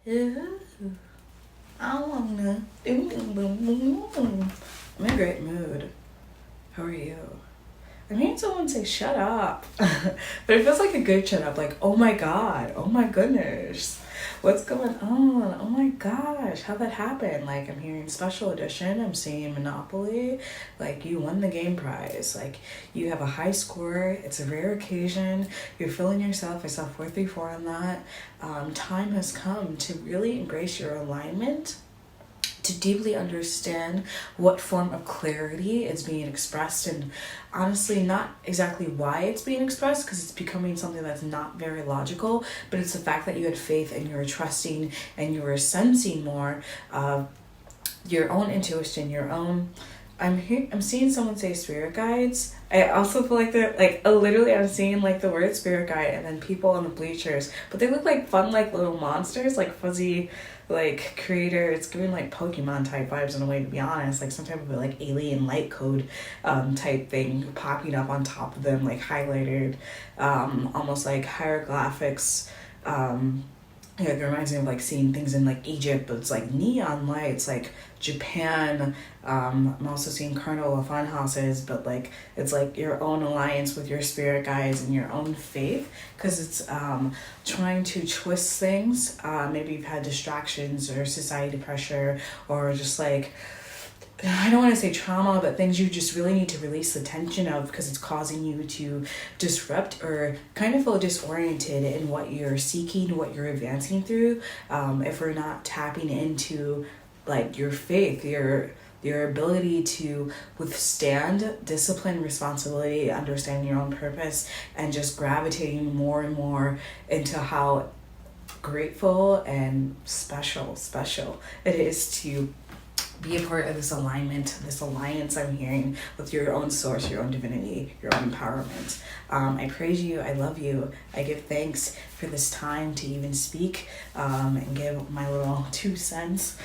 Yeah. I wanna. I'm in a great mood. How are you? I'm hearing someone say shut up. But it feels like a good shut up. Like, oh my god. Oh my goodness. What's going on? Oh my gosh. How'd that happen? Like, I'm hearing special edition. I'm seeing Monopoly. Like, you won the game prize. Like, you have a high score. It's a rare occasion. You're feeling yourself. I saw 434 on that. Time has come to really embrace your alignment, to deeply understand what form of clarity is being expressed, and honestly not exactly why it's being expressed, because it's becoming something that's not very logical, but it's the fact that you had faith and you were trusting and you were sensing more of your own intuition, your own. I'm seeing someone say spirit guides. I also feel like they're like literally I'm seeing like the word spirit guide and then people on the bleachers, but they look like fun like little monsters, like fuzzy like creator. It's giving like Pokemon type vibes in a way, to be honest, like some type of like alien light code type thing popping up on top of them, like highlighted, almost like hieroglyphics. Yeah, it reminds me of like seeing things in like Egypt, but it's like neon lights, like Japan. I'm also seeing carnival fun houses, but like it's like your own alliance with your spirit guides and your own faith, because it's trying to twist things. Maybe you've had distractions or society pressure, or just like, I don't want to say trauma, but things you just really need to release the tension of, because it's causing you to disrupt or kind of feel disoriented in what you're seeking, what you're advancing through. If we're not tapping into like your faith, your ability to withstand discipline, responsibility, understanding your own purpose, and just gravitating more and more into how grateful and special it is to be a part of this alignment, this alliance I'm hearing with your own source, your own divinity, your own empowerment. I praise you. I love you. I give thanks for this time to even speak and give my little 2 cents.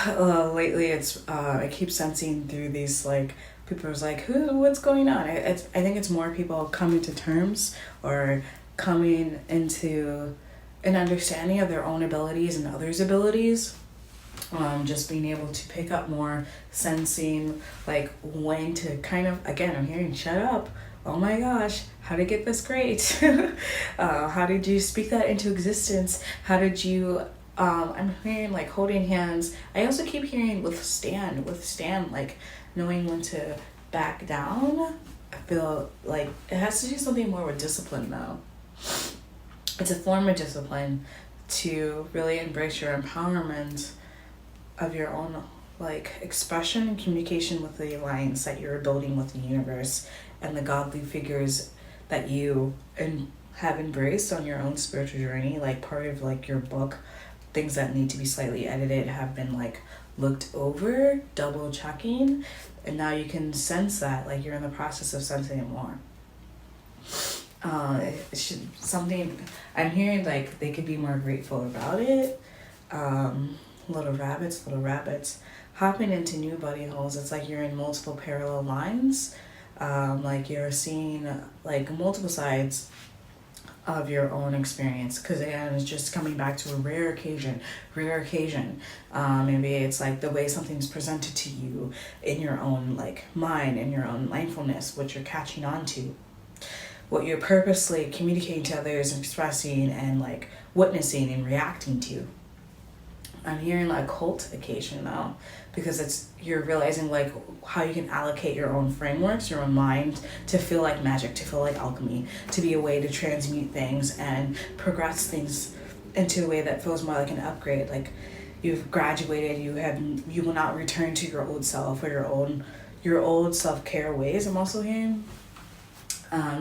Lately, it's I keep sensing through these like people are like, what's going on? I think it's more people coming to terms or coming into an understanding of their own abilities and others' abilities. Just being able to pick up more, sensing like when to kind of, again, I'm hearing shut up. Oh my gosh, how to get this great? How did you speak that into existence? How did you, I'm hearing like holding hands. I also keep hearing withstand, like knowing when to back down. I feel like it has to do something more with discipline though. It's a form of discipline to really embrace your empowerment of your own like expression and communication with the alliance that you're building with the universe and the godly figures that you have embraced on your own spiritual journey. Like part of like your book, things that need to be slightly edited have been like looked over, double checking, and now you can sense that like you're in the process of sensing it more. It should something I'm hearing like they could be more grateful about it. Little rabbits hopping into new buddy holes. It's like you're in multiple parallel lines, like you're seeing like multiple sides of your own experience, because again it's just coming back to a rare occasion. Maybe it's like the way something's presented to you in your own like mind, in your own mindfulness, what you're catching on to, what you're purposely communicating to others and expressing and like witnessing and reacting to. I'm hearing like cult occasion now, because it's you're realizing like how you can allocate your own frameworks, your own mind to feel like magic, to feel like alchemy, to be a way to transmute things and progress things into a way that feels more like an upgrade. Like you've graduated, you will not return to your old self or your old self-care ways. I'm also hearing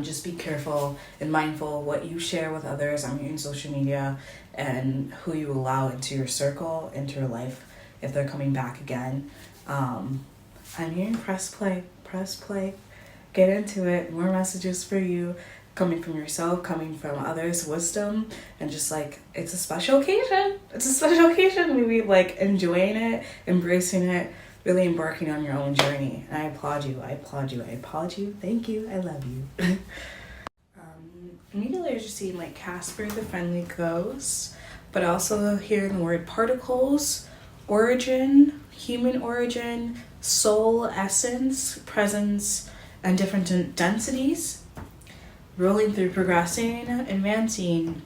just be careful and mindful what you share with others on your social media and who you allow into your circle, into your life, if they're coming back again. I'm hearing press play, get into it, more messages for you, coming from yourself, coming from others, wisdom, and just like, it's a special occasion. Maybe like enjoying it, embracing it, really embarking on your own journey. And I applaud you. Thank you. I love you. immediately I just see like Casper the Friendly Ghost, but also hearing the word particles, origin, human origin, soul, essence, presence, and different densities, rolling through, progressing, advancing,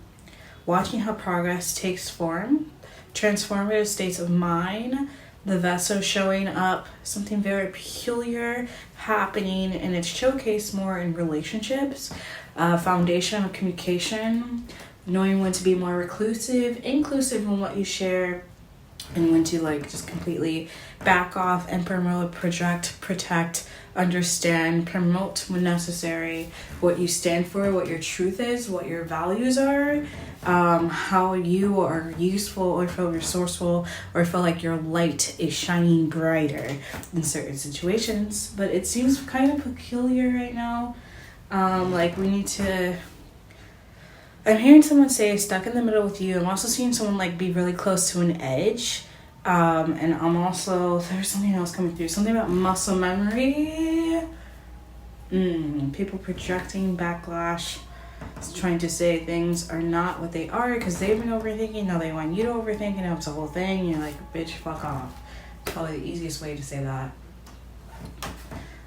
watching how progress takes form, transformative states of mind, the vessel showing up, something very peculiar happening, and it's showcased more in relationships, foundation of communication, knowing when to be more reclusive, inclusive in what you share, and when to like just completely back off and promote, project, protect, understand, promote when necessary, what you stand for, what your truth is, what your values are, how you are useful or feel resourceful or feel like your light is shining brighter in certain situations. But it seems kind of peculiar right now. Like we need to, I'm hearing someone say stuck in the middle with you. I'm also seeing someone like be really close to an edge. And I'm also, there's something else coming through, something about muscle memory. People projecting backlash, trying to say things are not what they are because they've been overthinking. Now they want you to overthink, and it's a whole thing. You're like, bitch, fuck off. Probably the easiest way to say that.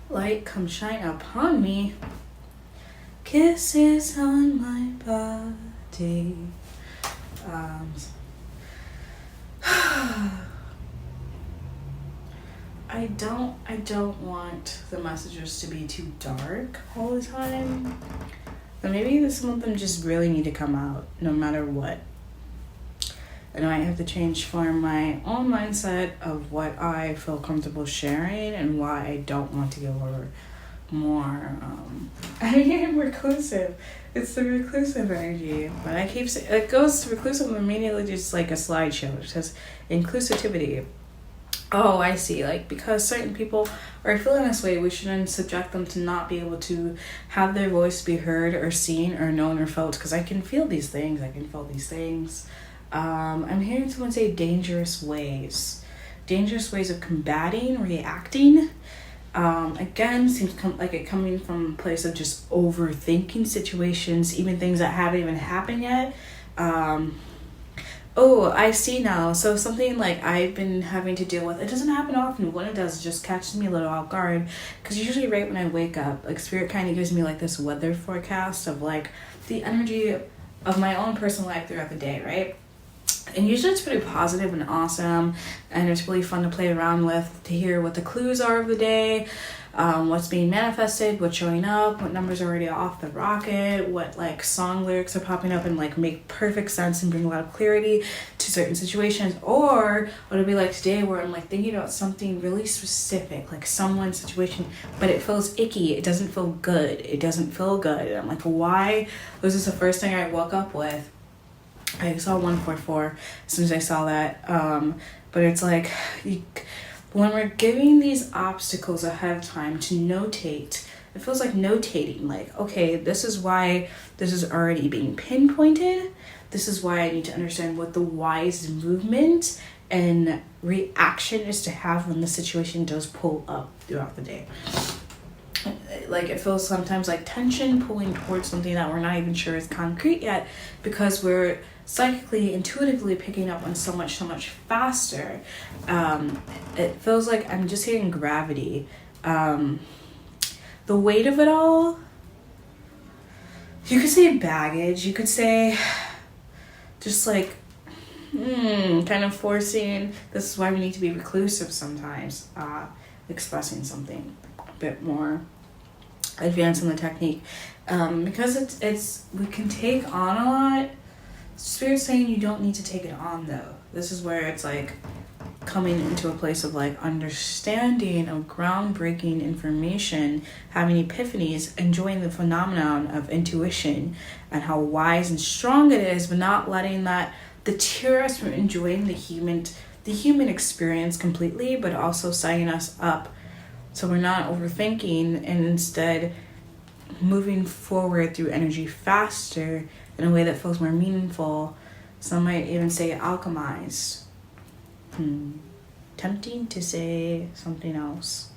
Light come shine upon me. Kisses on my body. I don't want the messages to be too dark all the time. But maybe some of them just really need to come out no matter what. And I have to change for my own mindset of what I feel comfortable sharing and why I don't want to go over more. I'm getting reclusive. It's the reclusive energy. But I keep saying, it goes to reclusive immediately just like a slideshow. It says inclusivity. Oh, I see. Like, because certain people are feeling this way, we shouldn't subject them to not be able to have their voice be heard or seen or known or felt. Because I can feel these things. I can feel these things. I'm hearing someone say dangerous ways. Dangerous ways of combating, reacting. Again, seems like it coming from a place of just overthinking situations, even things that haven't even happened yet. Oh, I see now. So something like I've been having to deal with, it doesn't happen often. When it does, it just catches me a little off guard. Because usually right when I wake up, like Spirit kind of gives me like this weather forecast of like the energy of my own personal life throughout the day, right? And usually it's pretty positive and awesome. And it's really fun to play around with, to hear what the clues are of the day. What's being manifested, what's showing up, what numbers are already off the rocket, what like song lyrics are popping up and like make perfect sense and bring a lot of clarity to certain situations. Or it'll be like today where I'm like thinking about something really specific, like someone's situation, but it feels icky. It doesn't feel good. It doesn't feel good. And I'm like, why was this the first thing I woke up with? I saw 144 as soon as I saw that. But it's like, when we're giving these obstacles ahead of time to notate, it feels like notating, like, okay, this is why this is already being pinpointed. This is why I need to understand what the wise movement and reaction is to have when the situation does pull up throughout the day. Like it feels sometimes like tension pulling towards something that we're not even sure is concrete yet, because we're psychically, intuitively picking up on so much faster. It feels like I'm just hearing gravity. The weight of it all, you could say baggage, you could say just like kind of forcing. This is why we need to be reclusive sometimes, expressing something a bit more advanced in the technique, because it's we can take on a lot. Spirit's saying you don't need to take it on though. This is where it's like coming into a place of like understanding of groundbreaking information, having epiphanies, enjoying the phenomenon of intuition and how wise and strong it is, but not letting that deter us from enjoying the human experience completely, but also setting us up so we're not overthinking and instead moving forward through energy faster in a way that feels more meaningful. Some might even say alchemized. Tempting to say something else.